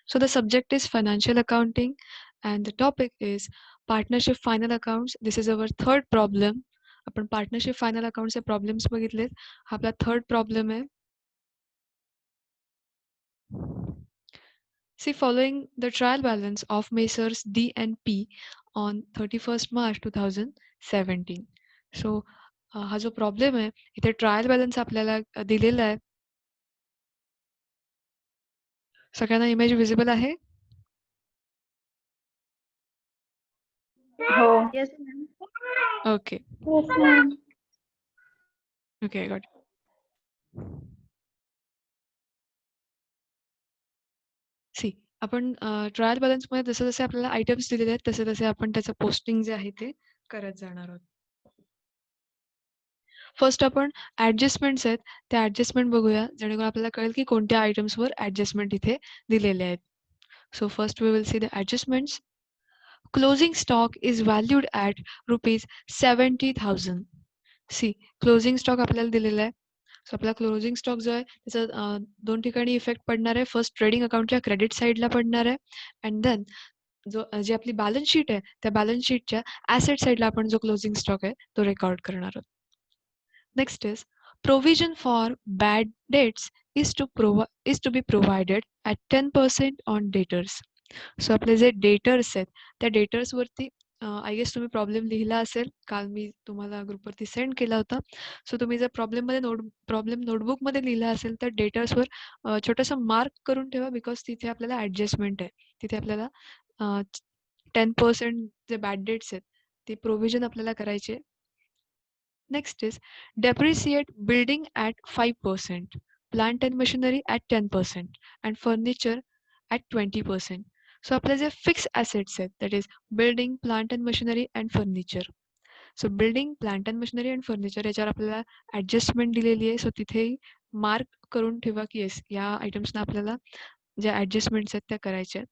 So the subject is financial accounting and the topic is partnership final accounts. This is our third problem. आपण partnership final अकाउंटचे problems बघितलेत. हा आपला third problem आहे. See, following the trial balance of Messrs D and P on 31st March 2017. So हा जो problem आहे इथे ट्रायल बॅलन्स आपल्याला दिलेला आहे. सगळ्यांना इमेज विजिबल आहे? हो. Yes, ma'am. Okay. Yes, ma'am. Okay, I got it. See आपण ट्रायल बॅलन्समध्ये जसे जसे आपल्याला आयटम्स दिलेले आहेत तसे तसे आपण त्याचं पोस्टिंग जे आहे ते करत जाणार आहोत. फर्स्ट आपण ऍडजस्टमेंट्स आहेत त्या ऍडजस्टमेंट बघूया जेणेकरून आपल्याला कळेल की कोणत्या आयटम्सवर ऍडजस्टमेंट इथे दिलेले आहेत. So first we will see the adjustments. Closing stock is valued at ₹70,000. See closing stock आपल्याला दिलेला आहे. सो आपला क्लोजिंग स्टॉक जो आहे त्याचा दोन ठिकाणी इफेक्ट पडणार आहे. फर्स्ट ट्रेडिंग अकाउंटच्या क्रेडिट साईडला पडणार आहे अँड देन जी आपली बॅलन्स शीट आहे त्या बॅलन्स शीटच्या ॲसेट साईडला आपण जो क्लोजिंग स्टॉक आहे तो रेकॉर्ड करणार आहोत. Next is provision for bad debts is to be provided at 10% on debtors. So आपले जे डेटर्स आहेत त्या डेटर्सवरती आय गेस तुम्ही प्रॉब्लेम लिहिला असेल. काल मी तुम्हाला ग्रुपवरती सेंड केला होता. सो तुम्ही जर प्रॉब्लेम नोटबुकमध्ये लिहिला असेल तर डेटर्सवर छोटंसं मार्क करून ठेवा बिकॉज तिथे आपल्याला ॲडजस्टमेंट आहे. तिथे आपल्याला 10% जे बॅड डेट्स आहेत ते प्रोव्हिजन आपल्याला करायचे. Next is depreciate building at 5%, plant and machinery at 10%, and furniture at 20%. So आपले जे फिक्स assets आहेत that is building, plant and machinery and furniture. So building, plant and machinery and furniture याच्यावर आपल्याला adjustment दिलेली आहे. So तिथेही mark करून ठेवा की येस या आयटम्सना आपल्याला ज्या ॲडजस्टमेंट्स आहेत त्या करायच्या आहेत.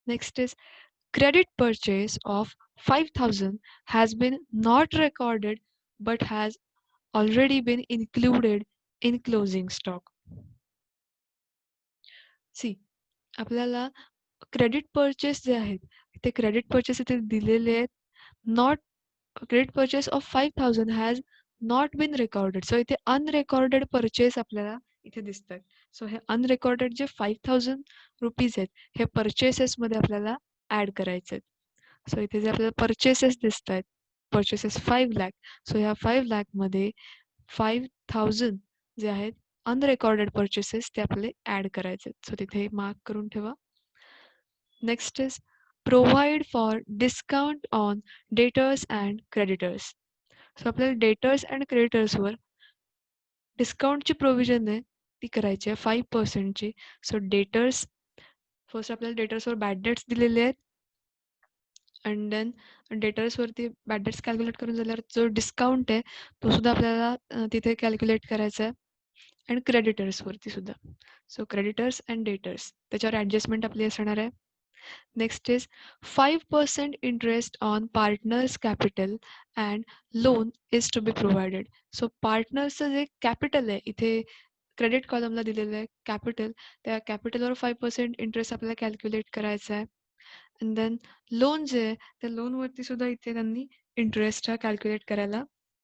Next is credit purchase of 5,000 has been not recorded but has already been included in closing stock. See आपल्याला क्रेडिट पर्चेस जे आहेत ते क्रेडिट पर्चेस इथे दिलेले आहेत. Not credit purchase of 5,000 has not been recorded. So इथे unrecorded purchase आपल्याला इथे दिसत आहेत. सो हे अनरेकॉर्डेड जे ₹5,000 आहेत हे पर्चेसेसमध्ये आपल्याला ॲड करायचे आहेत. सो इथे जे आपल्याला पर्चेसेस दिसत आहेत पर्चेसेस 5 लाख. सो ह्या 5 लाखमध्ये 5,000 जे आहेत अनरेकॉर्डेड पर्चेसेस ते आपले ॲड करायचे आहेत. सो तिथे मार्क करून ठेवा. Next is provide for discount on debtors and creditors. So आपल्याला डेटर्स अँड क्रेडिटर्सवर डिस्काउंटची प्रोव्हिजन आहे ती करायची आहे 5%ची. सो डेटर्स फर्स्ट आपल्याला डेटर्सवर बॅड डेट्स दिलेले आहेत अँड देन डेटर्सवरती बॅड डेट्स कॅल्क्युलेट करून झाल्यावर जो डिस्काउंट आहे तो सुद्धा आपल्याला तिथे कॅल्क्युलेट करायचा आहे अँड क्रेडिटर्सवरती सुद्धा. सो क्रेडिटर्स अँड डेटर्स त्याच्यावर ॲडजस्टमेंट आपली असणार आहे. Next is 5% interest on partners capital and loan is to be provided. So पार्टनर्सचं जे कॅपिटल आहे इथे क्रेडिट कॉलमला दिलेलं आहे कॅपिटल. त्या कॅपिटलवर 5% इंटरेस्ट आपल्याला कॅल्क्युलेट करायचा आहे अँड देन लोन जे आहे त्या लोनवरती सुद्धा इथे त्यांनी इंटरेस्ट हा कॅल्क्युलेट करायला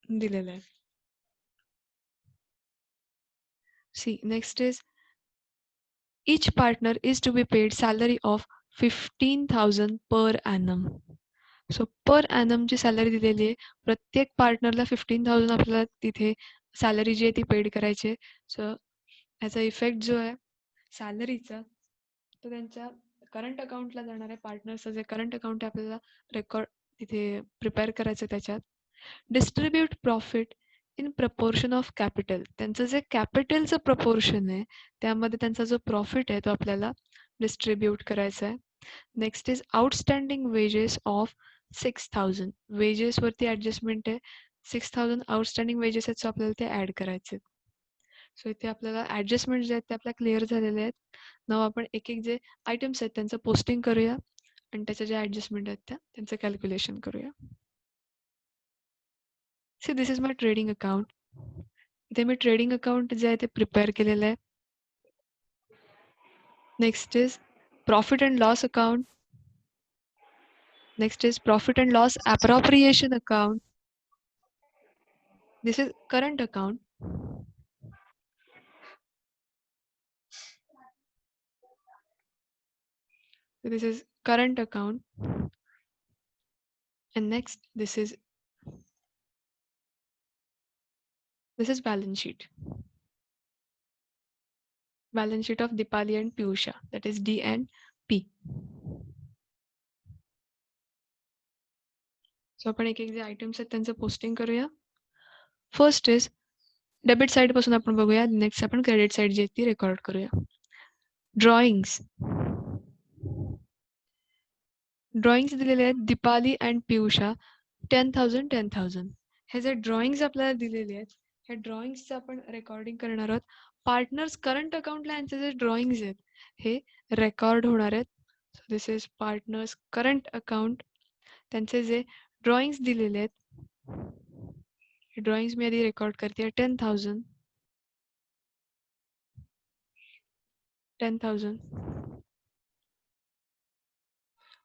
दिलेला आहे. See next is each partner is to be paid salary of 15,000 per annum. So per ॲनमची सॅलरी दिलेली आहे. प्रत्येक पार्टनरला 15,000 आपल्याला तिथे सॅलरी जी आहे ती पेड करायची आहे. सो ह्याचा इफेक्ट जो आहे सॅलरीचा तो त्यांच्या करंट अकाउंटला जाणार आहे. पार्टनरचं जे करंट अकाउंट आहे आपल्याला रेकॉर्ड तिथे प्रिपेअर करायचं त्याच्यात. Distribute profit in proportion of capital. त्यांचं जे कॅपिटलचं प्रपोर्शन आहे त्यामध्ये त्यांचा जो प्रॉफिट आहे तो आपल्याला डिस्ट्रीब्यूट करायचा आहे. Next is outstanding wages of 6,000. वेजेसवरती ॲडजस्टमेंट आहे. 6,000 आउटस्टँडिंग वेजेस आहेत सो आपल्याला ते ॲड करायचे आहेत. सो इथे आपल्याला ॲडजस्टमेंट जे आहेत ते आपल्या क्लिअर झालेले आहेत. नाव आपण एक एक जे आयटम्स आहेत त्यांचं पोस्टिंग करूया आणि त्याच्या ज्या ॲडजस्टमेंट आहेत त्यांचं कॅल्क्युलेशन करूया. C this is my trading account. इथे मी ट्रेडिंग अकाउंट जे आहे ते प्रिपेअर केलेलं आहे. Next is profit and loss account. Next is profit and loss appropriation account. This is current account. So this is current account. And next, this is balance sheet. Balance sheet of Dipali and Piyusha, that is D and P. So आपण एक एक जे items आहेत त्यांचं posting करूया. First is debit side पासून आपण बघूया. नेक्स्ट आपण क्रेडिट साइड जी ती रेकॉर्ड करूया. ड्रॉइंग्स दिलेले आहेत दीपाली अँड पियुषा 10,000 10,000. हे जे ड्रॉइंग्स आपल्याला दिलेले आहेत हे ड्रॉइंग्सचं आपण रेकॉर्डिंग करणार आहोत. पार्टनर्स करंट अकाउंटला यांचे जे ड्रॉइंग्स आहेत हे रेकॉर्ड होणार आहेत. So this is partners current account. त्यांचे जे ड्रॉइंग्स दिलेले आहेत ड्रॉइंग्स मी आधी रेकॉर्ड करते. 10,000 10,000.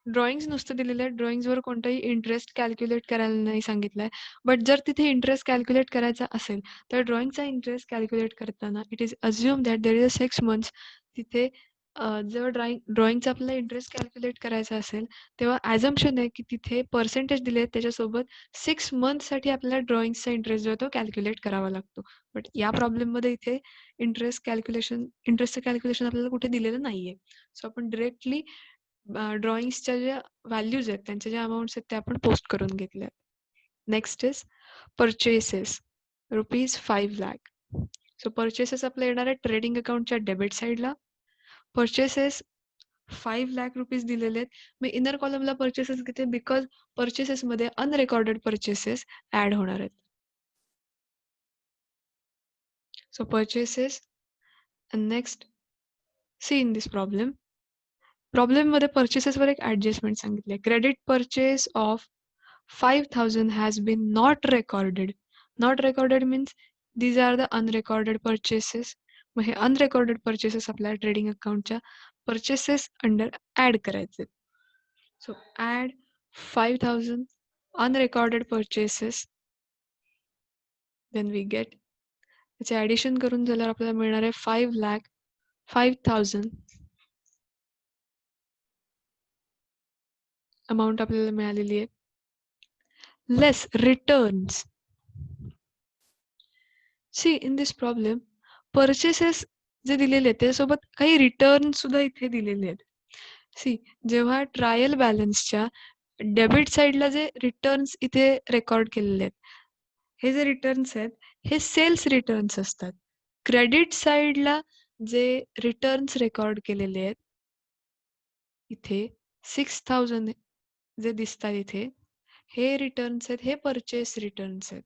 ड्रॉइंग्स नुसतं दिलेले आहेत. ड्रॉइंग्सवर कोणताही इंटरेस्ट कॅल्क्युलेट करायला नाही सांगितलंय. बट जर तिथे इंटरेस्ट कॅल्क्युलेट करायचा असेल तर ड्रॉइंगचा इंटरेस्ट कॅल्क्युलेट करताना it is assume that there is a 6 months. तिथे जेव्हा ड्रॉइंगचा आपल्याला इंटरेस्ट कॅल्क्युलेट करायचा असेल तेव्हा ॲझम्पशन आहे की तिथे पर्सेंटेज दिले आहेत त्याच्यासोबत 6 monthsसाठी आपल्याला ड्रॉइंगचा इंटरेस्ट जो आहे तो कॅल्क्युलेट करावा लागतो. बट या प्रॉब्लेममध्ये इथे इंटरेस्टचं कॅल्क्युलेशन आपल्याला कुठे दिलेलं नाहीये. सो आपण डिरेक्टली ड्रॉइंग्सच्या ज्या व्हॅल्यूज आहेत त्यांचे जे अमाऊंट्स आहेत ते आपण पोस्ट करून घेतले. Next is purchases ₹5 lakh. So purchases आपले येणार आहे ट्रेडिंग अकाउंटच्या डेबिट साईडला. परचेसेस ₹5 lakh दिलेले आहेत. मी इनर कॉलमला परचेसेस घेते बिकॉज परचेसेसमध्ये अनरेकॉर्डेड परचेसेस ऍड होणार आहेत. So purchases and next see in this प्रॉब्लेममध्ये परचेसेसवर एक ऍडजस्टमेंट सांगितले. Credit purchase of 5,000 has been not recorded. Not recorded means these are the unrecorded purchases. मग हे अनरेकॉर्डेड परचेसेस आपल्या ट्रेडिंग अकाउंटच्या परचेसेस अंडर ऍड करायचे. So add 5,000 unrecorded purchases. Then we get त्याचे ऍडिशन करून झाल्यावर आपल्याला मिळणार आहे 5,05,000 अमाऊंट आपल्याला मिळालेली आहे. Less returns. See in this problem purchases जे दिलेले आहेत त्याच्यासोबत काही रिटर्न सुद्धा इथे दिलेले आहेत. सी जेव्हा ट्रायल बॅलन्सच्या डेबिट साईडला जे रिटर्न्स इथे रेकॉर्ड केलेले आहेत हे जे रिटर्न्स आहेत हे सेल्स रिटर्न्स असतात. क्रेडिट साईडला जे रिटर्न्स रेकॉर्ड केलेले आहेत इथे 6,000 जे दिसतात इथे हे रिटर्न्स आहेत हे परचेस रिटर्न्स आहेत.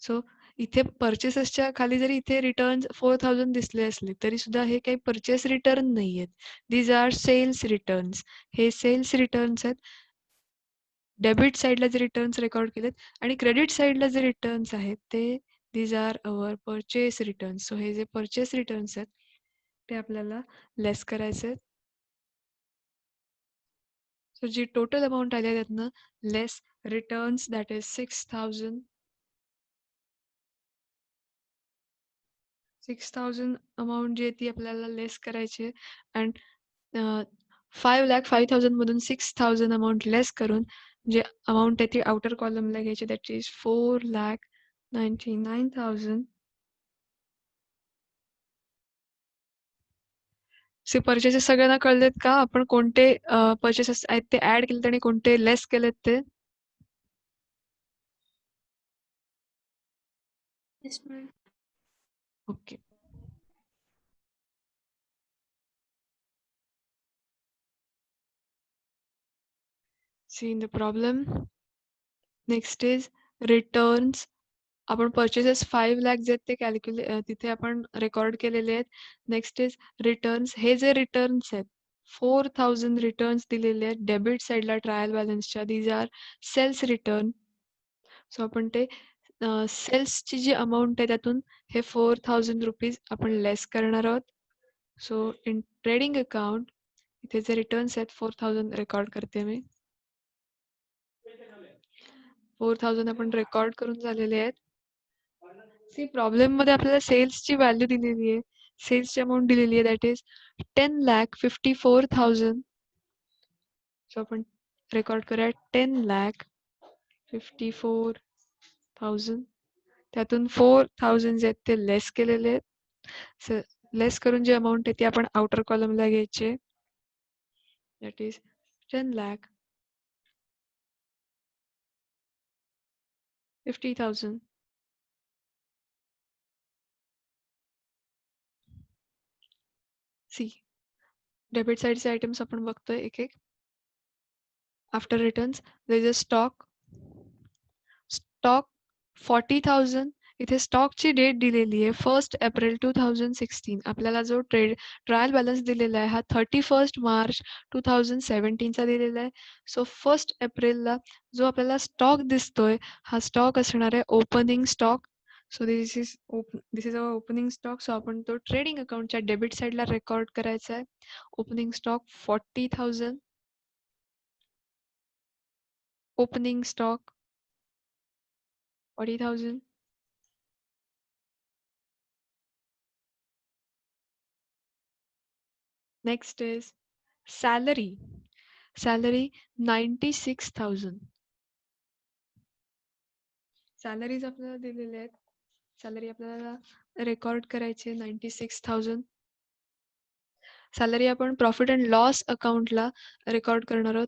सो इथे परचेसेसच्या खाली जरी इथे रिटर्न्स 4,000 दिसले असले तरी सुद्धा हे काही परचेस रिटर्न नाही आहेत. These are sales returns. हे सेल्स रिटर्न्स आहेत. डेबिट साईडला जे रिटर्न्स रेकॉर्ड केलेत आणि क्रेडिट साईडला जे रिटर्न्स आहेत ते these are our purchase returns. So हे जे परचेस रिटर्न्स आहेत ते आपल्याला लेस करायचे आहेत. सो जी टोटल अमाऊंट आली आहे त्यातनं लेस रिटर्न्स दॅट इज 6,000. 6,000 अमाऊंट जी आहे ती आपल्याला लेस करायची आहे. अँड 5,05,000 मधून 6,000 अमाऊंट लेस करून जे अमाऊंट आहे ती आउटर कॉलमला घ्यायची दॅट इज 4,99,000. से परचेसेस सगळ्यांना कळलेत का? आपण कोणते परचेसेस आहेत ते ऍड केलेत आणि कोणते लेस केलेत ते? Yes, ma'am. Okay. See in the problem next is returns. आपण परचेसेस 5 लाख जे आहेत ते तिथे आपण रेकॉर्ड केलेले आहेत. Next is returns. हे जे रिटर्न्स आहेत 4,000 रिटर्न्स दिलेले आहेत डेबिट साईडला ट्रायल बॅलन्सच्या. These are sales return. So आपण ते सेल्सची जी अमाऊंट आहे त्यातून हे ₹4,000 आपण लेस करणार आहोत. सो इन ट्रेडिंग अकाउंट इथे जे रिटर्न्स आहेत 4000 रेकॉर्ड करते मी. 4000 आपण रेकॉर्ड करून झालेले आहेत. सी प्रॉब्लेम मध्ये आपल्याला सेल्सची व्हॅल्यू दिलेली आहे. सेल्सची अमाऊंट दिलेली आहे दॅट इज 10,54,000. सो आपण रेकॉर्ड करूया 10,54,000. त्यातून 4,000 जे आहेत ते लेस केलेले आहेत. लेस करून जी अमाऊंट आहे ती आपण आउटर कॉलमला घ्यायची. That is 10,50,000. सी डेबिट साईडचे आयटम्स आपण बघतोय एक एक. After returns there is a stock 40,000. इथे स्टॉकची डेट दिलेली आहे 1 एप्रिल 2016. आपल्याला जो ट्रायल बॅलन्स दिलेला आहे हा 31 मार्च 2017 चा दिलेला आहे. सो 1 एप्रिलला जो आपल्याला स्टॉक दिसतोय हा स्टॉक असणार आहे opening stock. So this is our opening stock. So आपण तो ट्रेडिंग अकाउंटच्या डेबिट साईडला रेकॉर्ड करायचा आहे. Opening stock 40,000. Opening stock 40,000. Next is salary. Salary 96,000. Salaries आपल्याला दिलेले आहेत. सॅलरी आपल्याला रेकॉर्ड करायची 96,000. सॅलरी आपण प्रॉफिट अँड लॉस अकाउंटला रेकॉर्ड करणार आहोत.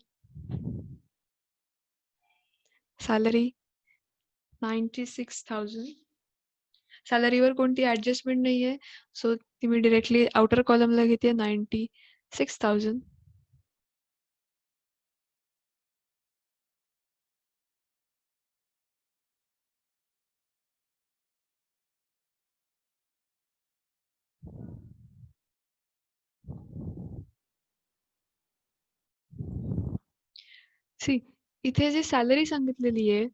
सॅलरी 96,000. सॅलरीवर कोणती ऍडजस्टमेंट नाहीये. सो ती मी डिरेक्टली आउटर कॉलमला घेते 96,000. सी इथे जी सॅलरी सांगितलेली आहे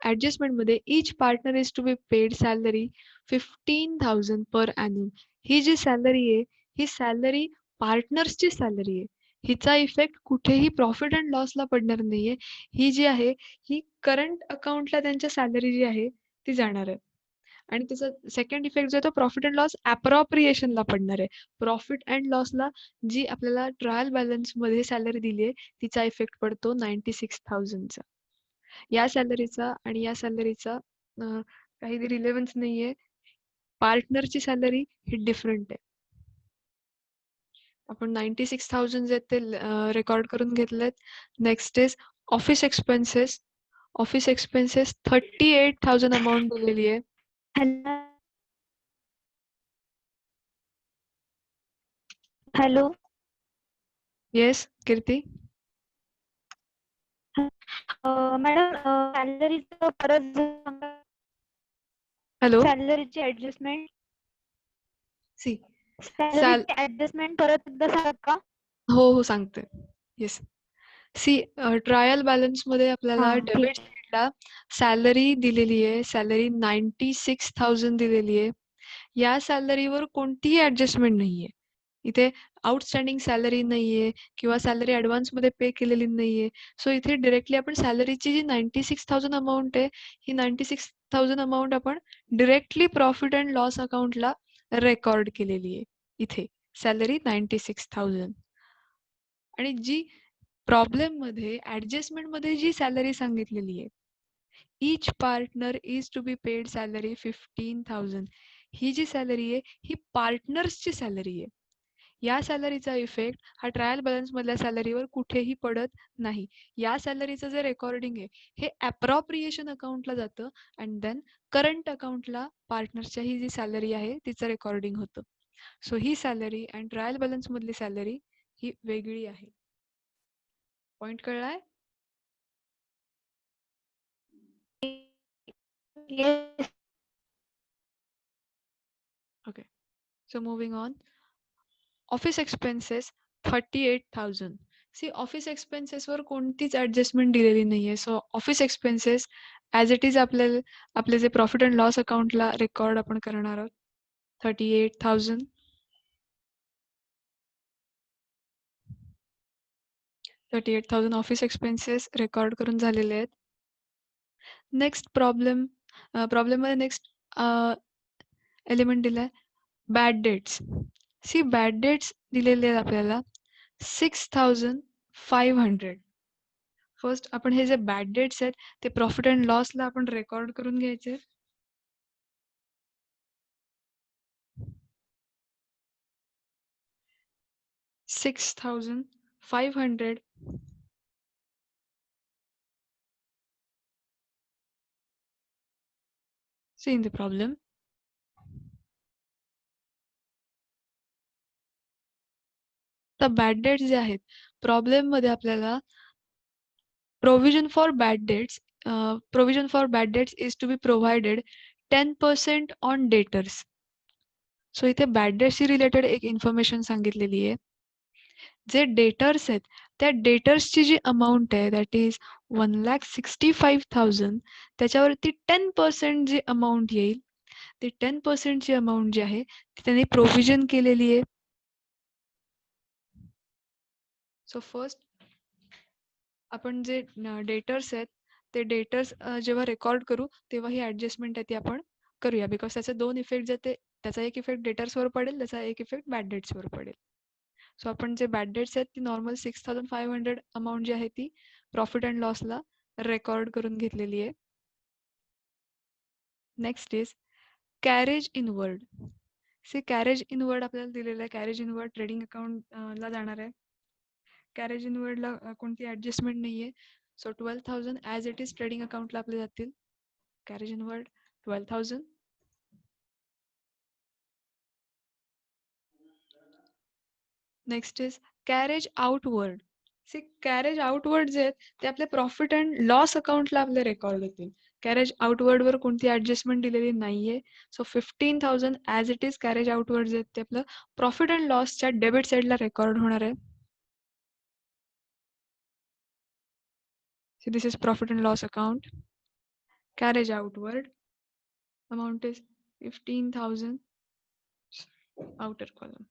ऍडजस्टमेंट मध्ये each partner is to be paid salary 15,000 per annum. ही जी सॅलरी आहे ही सॅलरी पार्टनर्सची सॅलरी आहे. हिचा इफेक्ट कुठेही प्रॉफिट अँड लॉसला पडणार नाहीये. ही जी आहे ही करंट अकाउंटला त्यांच्या सॅलरी जी आहे ती जाणार आहे. आणि त्याचा सेकंड इफेक्ट जो आहे तो प्रॉफिट अँड लॉस अप्रोप्रिएशनला पडणार आहे. प्रॉफिट अँड लॉसला जी आपल्याला ट्रायल बॅलन्स मध्ये सॅलरी दिली आहे तिचा इफेक्ट पडतो 96,000 चा. या सॅलरीचा आणि या सॅलरीचा काही रिलेव्हन्स नाहीये. पार्टनरची सॅलरी ही डिफरंट आहे. आपण 96,000 जे ते रेकॉर्ड करून घेतलेत. Next is office expenses. Office expenses 38,000 amount दिलेली आहे. हॅलो. येस कीर्ती. मॅडम सॅलरीचं परत सांगा. हॅलो. सॅलरीची ऍडजस्टमेंट. सी सॅलरीची ऍडजस्टमेंट परत एकदा सांगा का? हो सांगते. येस सी ट्रायल बॅलन्स मध्ये आपल्याला ठीक. डेबिट साईडला सॅलरी दिलेली आहे. सॅलरी 96,000 दिलेली आहे. या सॅलरीवर कोणतीही ऍडजस्टमेंट नाहीये. इथे आउटस्टँडिंग सॅलरी नाहीये किंवा सॅलरी ऍडव्हान्स मध्ये पे केलेली नाहीये. सो इथे डिरेक्टली आपण सॅलरीची जी 96,000 अमाऊंट आहे ही 96,000 अमाऊंट आपण डिरेक्टली प्रॉफिट अँड लॉस अकाउंटला रेकॉर्ड केलेली आहे. इथे सॅलरी 96,000. आणि जी प्रॉब्लेम मध्ये ऍडजस्टमेंट मध्ये जी सॅलरी सांगितलेली आहे each partner is to be paid salary 15,000. ही जी सॅलरी आहे ही पार्टनर्सची सॅलरी आहे. या सॅलरीचा इफेक्ट हा ट्रायल बॅलन्स मधल्या सॅलरीवर कुठेही पडत नाही. या सॅलरीचं जे रेकॉर्डिंग आहे हे अप्रोप्रिएशन अकाउंटला जातं अँड देन करंट अकाउंटला पार्टनरच्या ही जी सॅलरी आहे तिचं रेकॉर्डिंग होतं. सो ही सॅलरी अँड ट्रायल बॅलन्स मधली सॅलरी ही वेगळी आहे. पॉइंट कळलाय? Yes. Okay. So moving on. Office expenses 38,000. See office expenses वर कोणतीच ऍडजस्टमेंट दिलेली नाहीये. So office expenses as it is आपले जे प्रॉफिट अँड लॉस अकाउंटला रेकॉर्ड आपण करणार आहोत 38,000. 38,000 ऑफिस एक्सपेन्सेस रेकॉर्ड करून झालेले आहेत. नेक्स्ट प्रॉब्लेममध्ये नेक्स्ट एलिमेंट दिलाय bad debts. See bad debts दिलेले आहेत आपल्याला 6,500. फर्स्ट आपण हे जे बॅड डेट्स आहेत ते प्रॉफिट अँड लॉसला आपण रेकॉर्ड करून घ्यायचे. $6,500. See in the problem. तर बॅड डेट्स जे आहेत प्रॉब्लेममध्ये आपल्याला provision for bad debts is to be provided 10% on debtors. So इथे बॅड डेट्सशी रिलेटेड एक इन्फॉर्मेशन सांगितलेली आहे. जे डेटर्स आहेत त्या डेटर्सची जी अमाऊंट आहे दॅट इज 1,65,000 त्याच्यावरती 10% जी अमाऊंट येईल ती 10% ची अमाऊंट जी आहे ती त्यांनी प्रोव्हिजन केलेली आहे. सो फर्स्ट आपण जे डेटर्स आहेत ते डेटर्स जेव्हा रेकॉर्ड करू तेव्हा ही ॲडजस्टमेंट आहे ती आपण करूया बिकॉज त्याचे दोन इफेक्ट जे ते त्याचा एक इफेक्ट डेटर्सवर पडेल त्याचा एक इफेक्ट बॅड डेट्सवर पडेल. सो आपण जे बॅड डेट्स आहेत ती नॉर्मल 6,500 अमाऊंट जी आहे ती प्रॉफिट अँड लॉसला रेकॉर्ड करून घेतलेली आहे. Next is carriage inward. See carriage inward आपल्याला दिलेलं आहे. कॅरेज इनवर्ड ट्रेडिंग अकाउंटला जाणार आहे. कॅरेज इनवर्डला कोणती ॲडजस्टमेंट नाही आहे. So 12,000 as it is trading अकाउंटला आपले जातील. Carriage inward 12,000. Next is carriage outward. See carriage outward जे आहेत ते आपले प्रॉफिट अँड लॉस अकाउंटला आपले रेकॉर्ड होतील. कॅरेज आउटवर्डवर कोणती ॲडजस्टमेंट दिलेली नाहीये. So 15,000 as it is carriage outward जे आहेत ते आपलं प्रॉफिट अँड लॉसच्या डेबिट साईडला रेकॉर्ड होणार आहे. So this is profit and loss account. Carriage outward. Amount is 15,000. Outer column.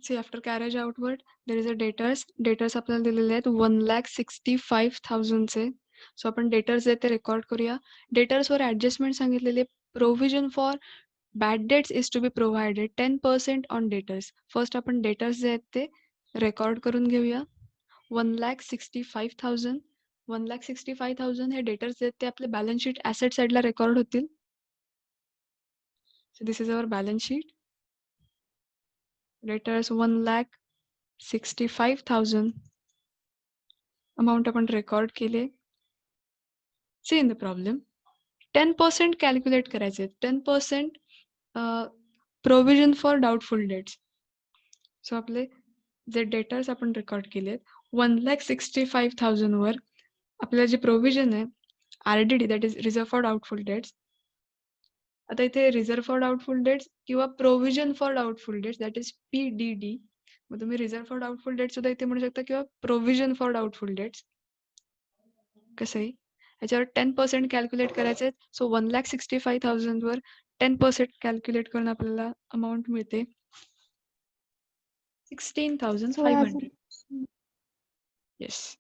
See after carriage outward there is a debtors. Debtors आपल्याला दिलेले आहेत 1,65,000 चे. सो आपण डेटर्स आहे ते रेकॉर्ड करूया. डेटर्सवर ॲडजस्टमेंट सांगितलेली आहे. Provision for bad debts is to be provided 10% on debtors. First आपण डेटर्स जे आहेत ते रेकॉर्ड करून घेऊया. 1,65,000. 1,65,000 हे डेटर्स आहेत ते आपले बॅलन्स शीट ॲसेट साईडला रेकॉर्ड होतील. So this is our balance sheet. Debtors 1,65,000 amount आपण रेकॉर्ड केले. See in the problem 10% calculate करायचे. 10% provision for doubtful debts. So आपले जे डेटर्स आपण रेकॉर्ड केलेत 1,65,000 वर आपल्याला जे प्रोव्हिजन आहे RDD that is reserve for doubtful debts. आता इथे रिझर्व फॉर डाऊटफुल डेट्स किंवा provision for doubtful debts that is PDD. मग तुम्ही रिझर्व फॉर डाऊटफुल डेट्स सुद्धा इथे म्हणू शकता किंवा प्रोव्हिजन फॉर डाऊटफुल डेट्स कसंही. याच्यावर 10% कॅल्क्युलेट करायचे. सो 1,65,000 वर 10% कॅल्क्युलेट करून आपल्याला अमाऊंट मिळते 16,500. येस.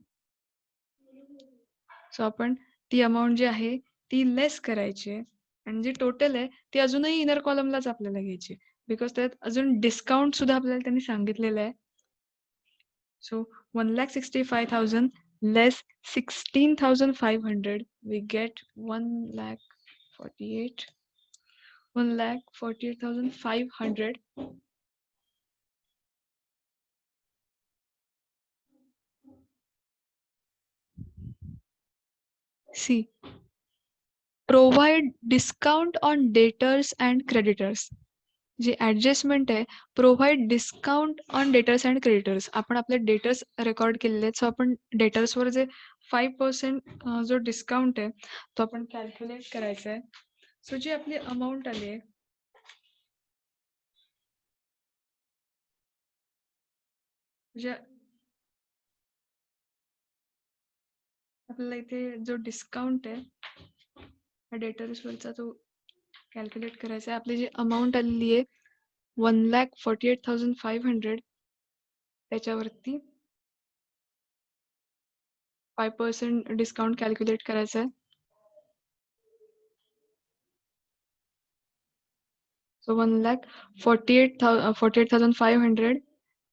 सो आपण ती अमाऊंट जी आहे ती लेस करायची आहे. आणि जी टोटल आहे ती अजूनही इनर कॉलमलाच आपल्याला घ्यायची, बिकॉज त्यात अजून डिस्काउंट सुद्धा आपल्याला त्यांनी सांगितलेलं आहे. So 1,65,000 less 16,500, we get 1,48,500. See, provide discount on debtors and creditors. जी ऍडजस्टमेंट आहे, provide discount on debtors and creditors. आपण आपले डेटर्स रेकॉर्ड केलेले आहेत, सो आपण डेटर्सवर जे 5% जो डिस्काउंट आहे तो आपण कॅल्क्युलेट करायचा आहे. सो जी आपली अमाऊंट आली आहे, म्हणजे आपल्याला इथे जो डिस्काउंट आहे डेटर्सवरचा तो कॅल्क्युलेट करायचा आहे. आपली जी अमाऊंट आलेली आहे 1,48,500, त्याच्यावरती 5% डिस्काउंट कॅल्क्युलेट करायचं आहे. सो 1,48,500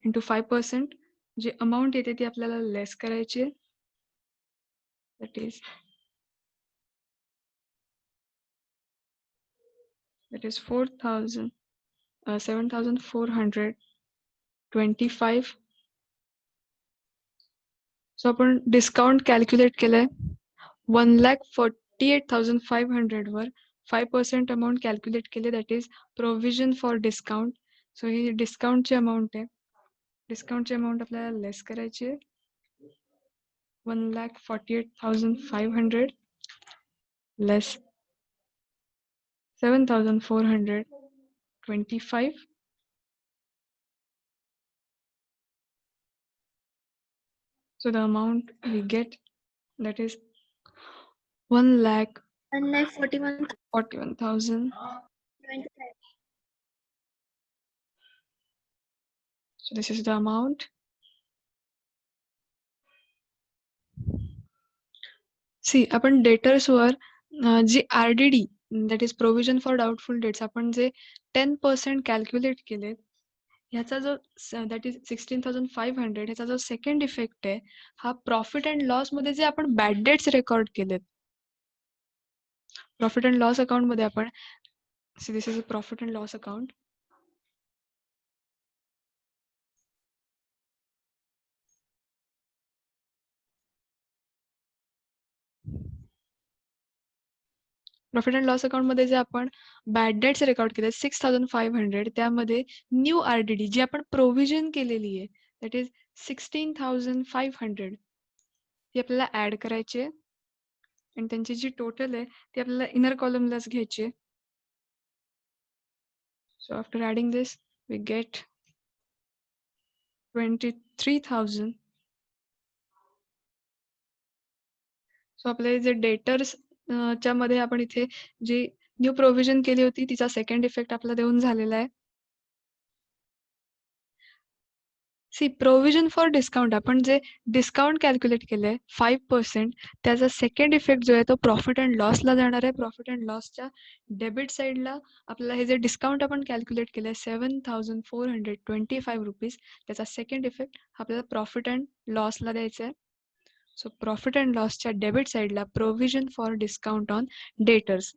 इंटू 5%, जी अमाऊंट येते ती आपल्याला लेस करायची आहे. that is 7,425. सो आपण डिस्काउंट कॅल्क्युलेट केलंय 1,48,500 वर 5% अमाऊंट कॅल्क्युलेट केले, that is provision for discount. So ही डिस्काउंटची अमाऊंट आहे, डिस्काउंटची अमाऊंट आपल्याला लेस करायची आहे. 1,48,500 less 7,425. So the amount we get, that is 1,41,000. So this is the amount. See, आपण डेटर्स वर जी RDD, that is provision for doubtful debts, आपण जे 10% कॅल्क्युलेट केले, ह्याचा जो दॅट इज 16,500, ह्याचा जो सेकंड इफेक्ट आहे हा प्रॉफिट अँड लॉस मध्ये जे आपण बॅड डेट्स रेकॉर्ड केलेत, प्रॉफिट अँड लॉस अकाउंट मध्ये आपण, this is a profit and loss account. Profit and loss account मध्ये जे आपण बॅड डेट्स रेकॉर्ड केले 6,500, त्यामध्ये न्यू RDD जी आपण प्रोव्हिजन केलेली आहे दॅट इज 16,500, ती आपल्याला ऍड करायची आहे आणि त्यांची जी टोटल आहे ती आपल्याला इनर कॉलमलाच घ्यायची आहे. So after adding this we get 23,000. So आपले जे डेटर्स च्या मध्ये आपण इथे जी न्यू प्रोव्हिजन केली होती तिचा सेकंड इफेक्ट आपला देऊन झालेला आहे. सी, प्रोव्हिजन फॉर डिस्काउंट, आपण जे डिस्काउंट कॅल्क्युलेट केलंय 5%, त्याचा सेकंड इफेक्ट जो आहे तो प्रॉफिट अँड लॉसला जाणार आहे. प्रॉफिट अँड लॉसच्या डेबिट साईडला आपल्याला हे जे डिस्काउंट आपण कॅल्क्युलेट केलंय 7,425 रुपीज, त्याचा सेकंड इफेक्ट आपल्याला प्रॉफिट अँड लॉसला द्यायचा आहे. सो प्रॉफिट अँड लॉसच्या डेबिट साईडला provision for discount on debtors,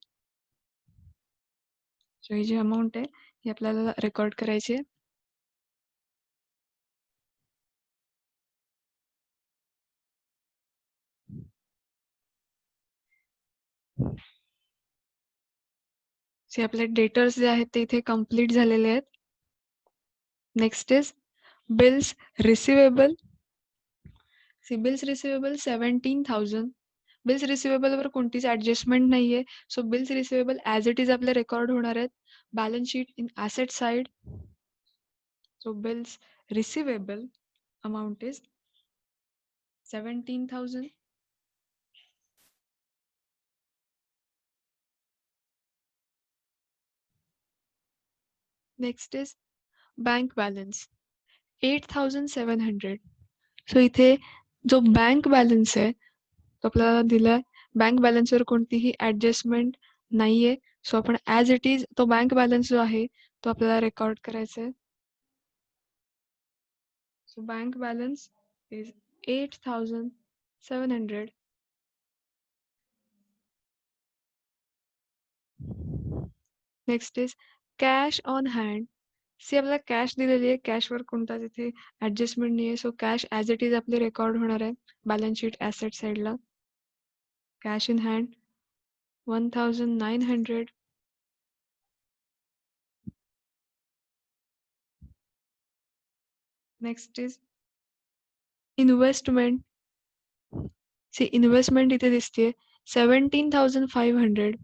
so ही जी अमाऊंट आहे ही आपल्याला रेकॉर्ड करायची आहे. आपले डेटर्स जे आहेत ते इथे कम्प्लीट झालेले आहेत. Next is bills receivable. Bills receivable 17,000. Bills receivable वर कोणतीच ऍडजस्टमेंट नाहीये, so bills receivable as it is आपले रेकॉर्ड होणार आहेत. Balance sheet in asset side. So bills receivable amount is 17,000. Next is bank balance 8,700. So इथे जो bank balance आहे तो आपल्याला दिलाय. बँक बॅलन्सवर कोणतीही ऍडजस्टमेंट नाहीये. सो आपण ॲज इट इज तो बँक बॅलन्स जो आहे तो आपल्याला रेकॉर्ड करायचा आहे. So bank balance is 8,700. Next is cash on hand. See आपल्याला कॅश दिलेली आहे, कॅशवर कोणताच इथे ॲडजस्टमेंट नाही आहे. So cash as it is आपली रेकॉर्ड होणार आहे बॅलन्स शीट ॲसेट साईडला. Cash in hand 1,900. Next is investment. See investment इथे दिसते 17,500.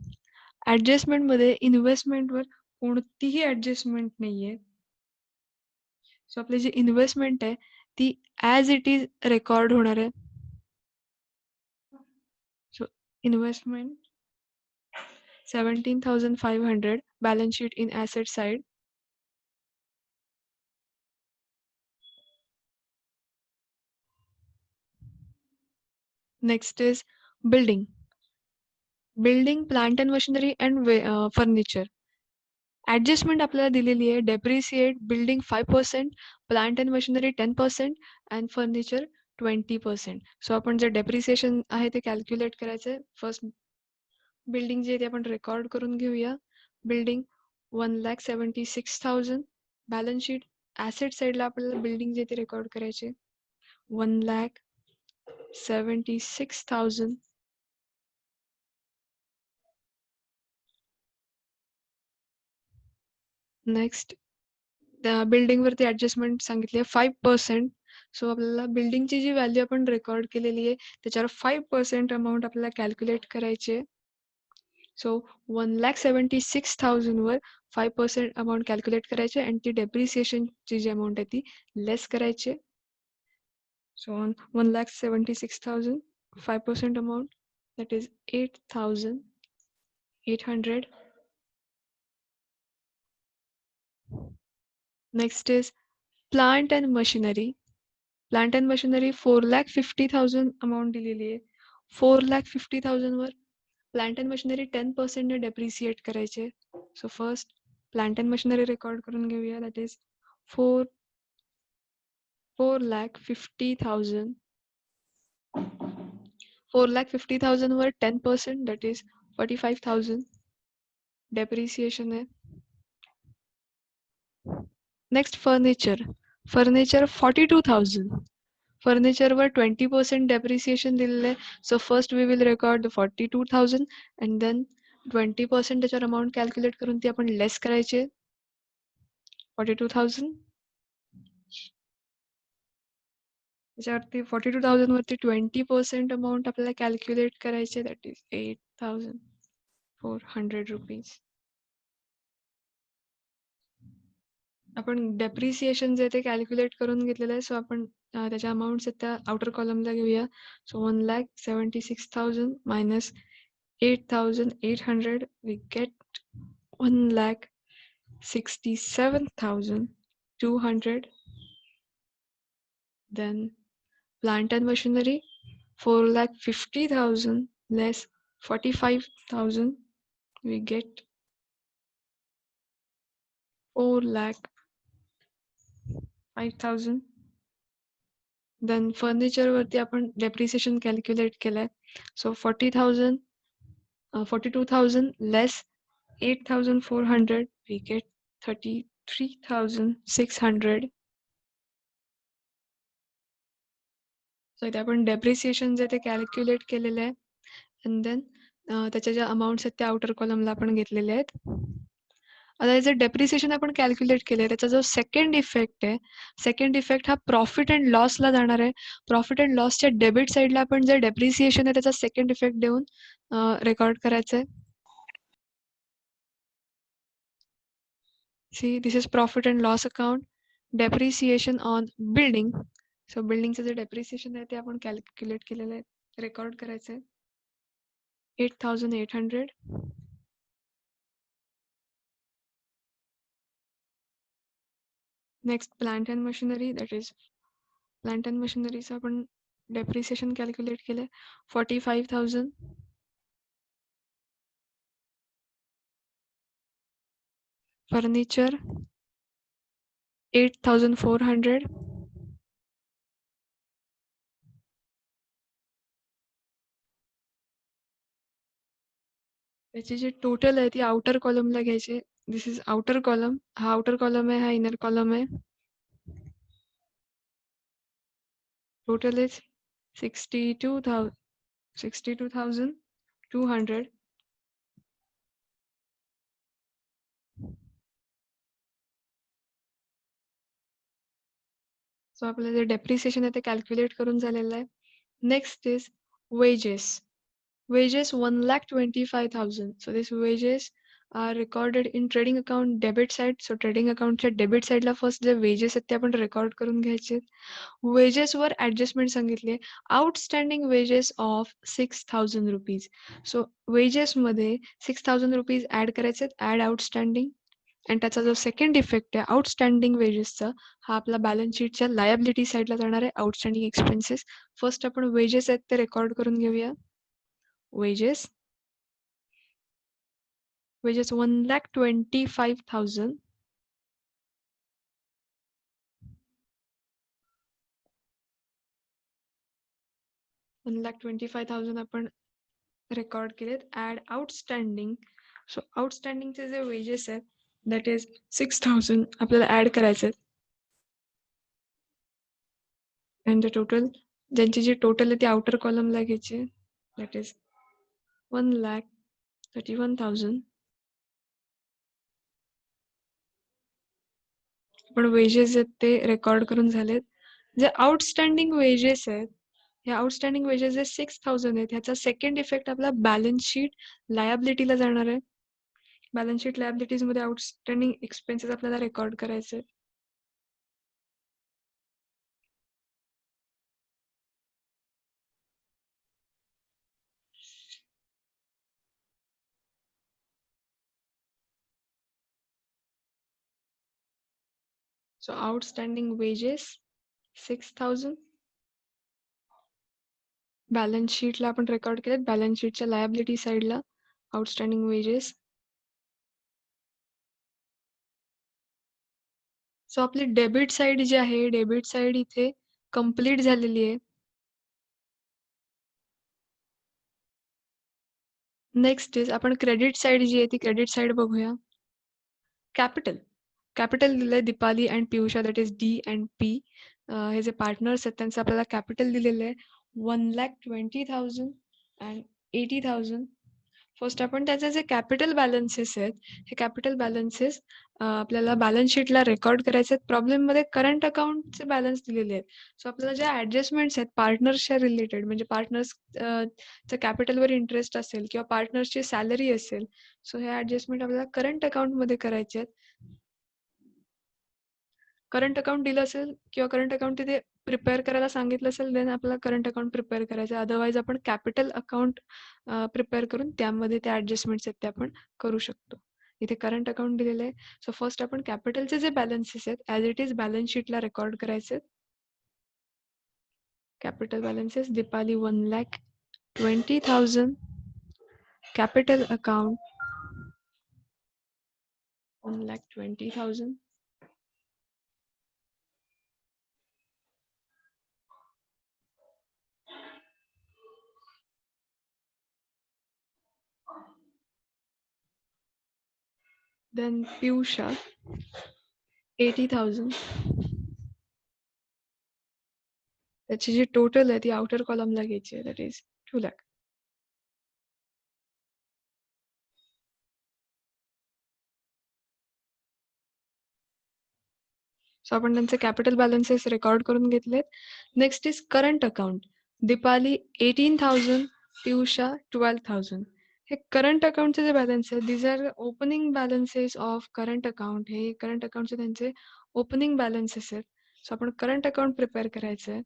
ॲडजस्टमेंटमध्ये इन्व्हेस्टमेंटवर कोणतीही ॲडजस्टमेंट नाही आहे. सो आपली जी इन्व्हेस्टमेंट आहे ती ॲज इट इज रेकॉर्ड होणार आहे. So investment 17,500 balance sheet in asset side. Next is building. Building, plant and machinery and furniture. Adjustment आपल्याला दिलेली आहे. Depreciate building 5%, plant and machinery 10% and furniture 20%. So आपण जे depreciation आहे ते कॅल्क्युलेट करायचं आहे. फर्स्ट बिल्डिंग जे आहे ते आपण रेकॉर्ड करून घेऊया. बिल्डिंग 1,76,000. बॅलन्स शीट ॲसेट साईडला आपल्याला बिल्डिंग जे ते रेकॉर्ड करायचे 1,76,000. नेक्स्ट त्या बिल्डिंगवरती ॲडजस्टमेंट सांगितली आहे 5%. सो आपल्याला बिल्डिंगची जी व्हॅल्यू आपण रेकॉर्ड केलेली आहे त्याच्यावर 5% अमाऊंट आपल्याला कॅल्क्युलेट करायची आहे. सो 1,76,000 वर 5% अमाऊंट कॅल्क्युलेट करायची आणि ती डेप्रिसिएशनची जी अमाऊंट आहे ती लेस करायची. So 1,76,000 5% amount that is 8,800. Next is plant and machinery. Plant and machinery 4,50,000 amount दिलेली आहे. 4,50,000 वर प्लांट अँड मशिनरी 10% ने डेप्रिसिएट करायचे. So first plant and machinery record करून घेऊया. That is 4,50,000. 4,50,000 वर 10% दॅट इज 45,000 डेप्रिसिएशन आहे. Next furniture. फर्निचर 42,000. फर्निचरवर 20% डेप्रिसिएशन दिलेलं आहे. So first we will record the 42,000 and then 20% त्याच्यावर अमाऊंट कॅल्क्युलेट करून ती आपण लेस करायची 42,000. त्याच्यावरती 42,000 वरती 20% अमाऊंट आपल्याला कॅल्क्युलेट करायचे दॅट इज 8,400 रुपीज. आपण डेप्रिसिएशन जे ते कॅल्क्युलेट करून घेतलेलं आहे. सो आपण त्याच्या अमाऊंट्स आहेत त्या आउटर कॉलमला घेऊया. So 1,76,000 minus 8,800 we get 1,67,200. Then plant and machinery 4,50,000 less 45,000 we get 4,05,000. Then furniture वरती आपण डेप्रिसिएशन कॅल्क्युलेट केलंय. So 42,000 less 8,400 we get 33,600. So इथे आपण डेप्रिसिएशन जे ते कॅल्क्युलेट केलेलं आहे अँड देन त्याच्या ज्या अमाऊंट्स आहेत त्या आउटर कॉलमला आपण घेतलेले आहेत. आता जे डेप्रिसिएशन आपण कॅल्क्युलेट केलंय त्याचा जो सेकंड इफेक्ट आहे, सेकंड इफेक्ट हा प्रॉफिट अँड लॉसला जाणार आहे. प्रॉफिट अँड लॉसच्या डेबिट साईडला आपण जे डेप्रिसिएशन आहे त्याचा सेकंड इफेक्ट देऊन रेकॉर्ड करायचं आहे. See this is profit and loss account. Depreciation on building. So बिल्डिंगचं जे डेप्रिसिएशन आहे ते आपण कॅल्क्युलेट केलेलं आहे, रेकॉर्ड करायचं आहे 8,800. Next plant and machinery that is plant and मशिनरीचं आपण डेप्रिसिएशन कॅल्क्युलेट केलंय 45,000. फर्निचर 8,400. त्याची जी टोटल आहे ती आउटर कॉलमला घ्यायची. दिस इज आउटर कॉलम. हा आउटर कॉलम आहे, हा इनर कॉलम आहे. Total is 62,200. सो आपल्याला जे डेप्रिसिएशन आहे ते कॅल्क्युलेट करून झालेलं आहे. Next is wages. Wages 1,25,000. So these wages are recorded in trading account debit side. So trading account च्या डेबिट साइडला फर्स्ट जे वेजेस आहेत ते आपण रेकॉर्ड करून घ्यायचे. वेजेसवर ऍडजस्टमेंट सांगितली. Outstanding wages of 6,000 rupees. So वेजेसमध्ये 6,000 रुपीज ऍड करायचे. Add outstanding. आणि त्याचा जो सेकंड इफेक्ट आहे आउटस्टँडिंग वेजेसचा, हा आपला बॅलन्स शीटच्या लायबिलिटी साईडला जाणार आहे. Outstanding expenses. फर्स्ट आपण वेजेस आहेत ते रेकॉर्ड करून घेऊया. वेजेस 1,25,000. आपण रेकॉर्ड केलेत. Add outstanding. सो आउटस्टँडिंगचे जे वेजेस आहेत दॅट इज 6,000 आपल्याला ऍड करायचे आहेत. अँड द टोटल, ज्यांची जी टोटल आहे ती आउटर कॉलमला घ्यायची. That is 1,31,000. आपण वेजेस आहेत ते रेकॉर्ड करून झालेत. जे आउटस्टँडिंग वेजेस आहेत, हे आउटस्टँडिंग वेजेस जे 6,000 आहेत, ह्याचा सेकंड इफेक्ट आपला बॅलन्स शीट लायबिलिटीला जाणार आहे. बॅलन्स शीट लायबिलिटीज मध्ये आउटस्टँडिंग एक्सपेन्सेस आपल्याला रेकॉर्ड करायचे आहेत. So outstanding wages 6,000. बॅलन्स शीटला आपण रेकॉर्ड केलेत. बॅलन्स शीटच्या लायबिलिटी साईडला आउटस्टँडिंग वेजेस. सो आपली डेबिट साईड जी आहे, डेबिट साईड इथे कंप्लीट झालेली आहे. नेक्स्ट इज आपण क्रेडिट साईड जी आहे ती क्रेडिट साईड बघूया. कॅपिटल दिलंय Deepali and Piyusha, that is D and P. हे जे पार्टनर्स आहेत त्यांचं आपल्याला कॅपिटल दिलेलं आहे 1,20,000 अँड 80,000. फर्स्ट आपण त्याचे जे कॅपिटल बॅलन्सेस आहेत, हे कॅपिटल बॅलन्सेस आपल्याला बॅलन्स शीटला रेकॉर्ड करायचे आहेत. प्रॉब्लेममध्ये करंट अकाउंटचे बॅलन्स दिलेले आहेत. सो आपल्याला ज्या ऍडजस्टमेंट्स आहेत पार्टनर्सच्या रिलेटेड, म्हणजे पार्टनर्स कॅपिटलवर इंटरेस्ट असेल किंवा पार्टनर्सची सॅलरी असेल, सो हे ऍडजस्टमेंट आपल्याला करंट अकाउंटमध्ये करायचे आहेत. करंट अकाउंट दिलं असेल किंवा करंट अकाउंट तिथे प्रिपेअर करायला सांगितलं असेल, देन आपल्याला करंट अकाउंट प्रिपेअर करायचं. अदरवाईज आपण कॅपिटल अकाउंट प्रिपेअर करून त्यामध्ये त्या ऍडजस्टमेंट्स आहेत ते आपण करू शकतो. इथे करंट अकाउंट दिलेलं आहे. सो फर्स्ट आपण कॅपिटलचे जे बॅलन्सेस आहेत ॲज इट इज बॅलन्स शीटला रेकॉर्ड करायचे. Capital balances Deepali 1,20,000. Capital account 1,20,000. Then Piyusha 80,000. त्याची जी टोटल आहे ती आउटर कॉलमला घ्यायची आहे, दॅट इज 2 लाख. सो आपण त्यांचे कॅपिटल बॅलन्सेस रेकॉर्ड करून घेतलेत. Next is current account. Deepali 18,000, Piyusha 12,000. हे करंट अकाउंटचे जे बॅलन्स आहेत, these are opening balances of current account. हे करंट अकाउंटचे त्यांचे ओपनिंग बॅलन्सेस आहेत. सो आपण करंट अकाउंट प्रिपेअर करायचं आहे.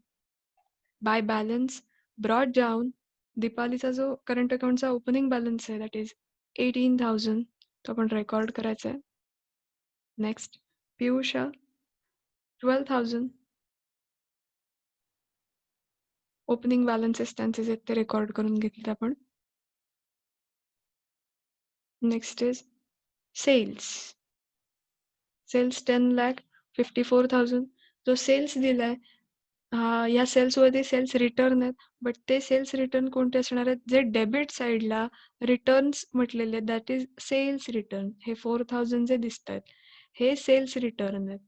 By balance brought down. दीपालीचा जो करंट अकाउंटचा ओपनिंग बॅलन्स आहे दॅट इज 18,000, तो आपण रेकॉर्ड करायचा आहे. नेक्स्ट पियुषा 12,000. ओपनिंग बॅलन्सेस त्यांचे जे ते रेकॉर्ड करून घेतले आपण. Next is cells. सेल्स 10,54,000 जो सेल्स दिलाय या सेल्सवरती सेल्स रिटर्न आहेत बट ते सेल्स रिटर्न कोणते असणार आहेत जे डेबिट साईडला रिटर्न्स म्हटलेले दॅट इज सेल्स रिटर्न हे 4,000 जे दिसत आहेत हे सेल्स रिटर्न आहेत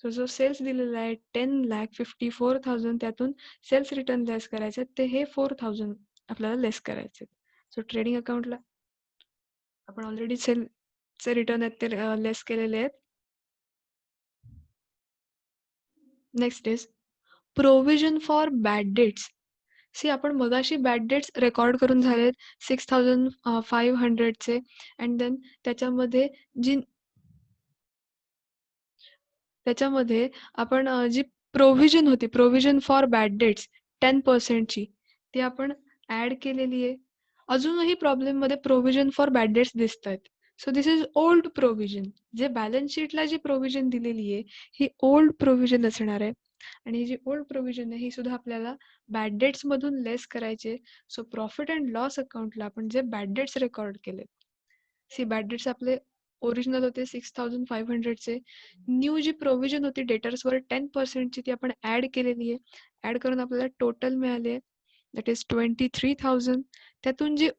सो जो सेल्स दिलेला आहे 10,54,000 त्यातून सेल्स रिटर्न लेस करायचे ते हे 4,000 आपल्याला लेस करायचे सो ट्रेडिंग अकाउंटला आपण ऑलरेडी सेलचे रिटर्न आहेत ते लेस केलेले आहेत next is provision for bad debts see आपण मगाशी बॅड डेट्स रेकॉर्ड करून झालेत 6,500चे अँड देन त्याच्यामध्ये आपण जी प्रोव्हिजन होती प्रोव्हिजन फॉर बॅड डेट्स 10%ची ती आपण ऍड केलेली आहे अजूनही प्रॉब्लेममध्ये प्रोव्हिजन फॉर बॅड डेट्स दिसत आहेत so this is old provision जे बॅलन्स शीटला जी प्रोव्हिजन दिलेली आहे ही ओल्ड प्रोव्हिजन असणार आहे आणि जी ओल्ड प्रोव्हिजन आहे ही सुद्धा आपल्याला बॅड डेट्स मधून लेस करायचे सो प्रॉफिट अँड लॉस अकाउंटला आपण जे बॅड डेट्स रेकॉर्ड केले सी बॅड डेट्स आपले ओरिजिनल होते 6,500चे न्यू जी प्रोव्हिजन होती डेटर्सवर 10%ची ती आपण ऍड केलेली आहे ऍड करून आपल्याला टोटल मिळाले दॅट इज 23,000 त्यातून जी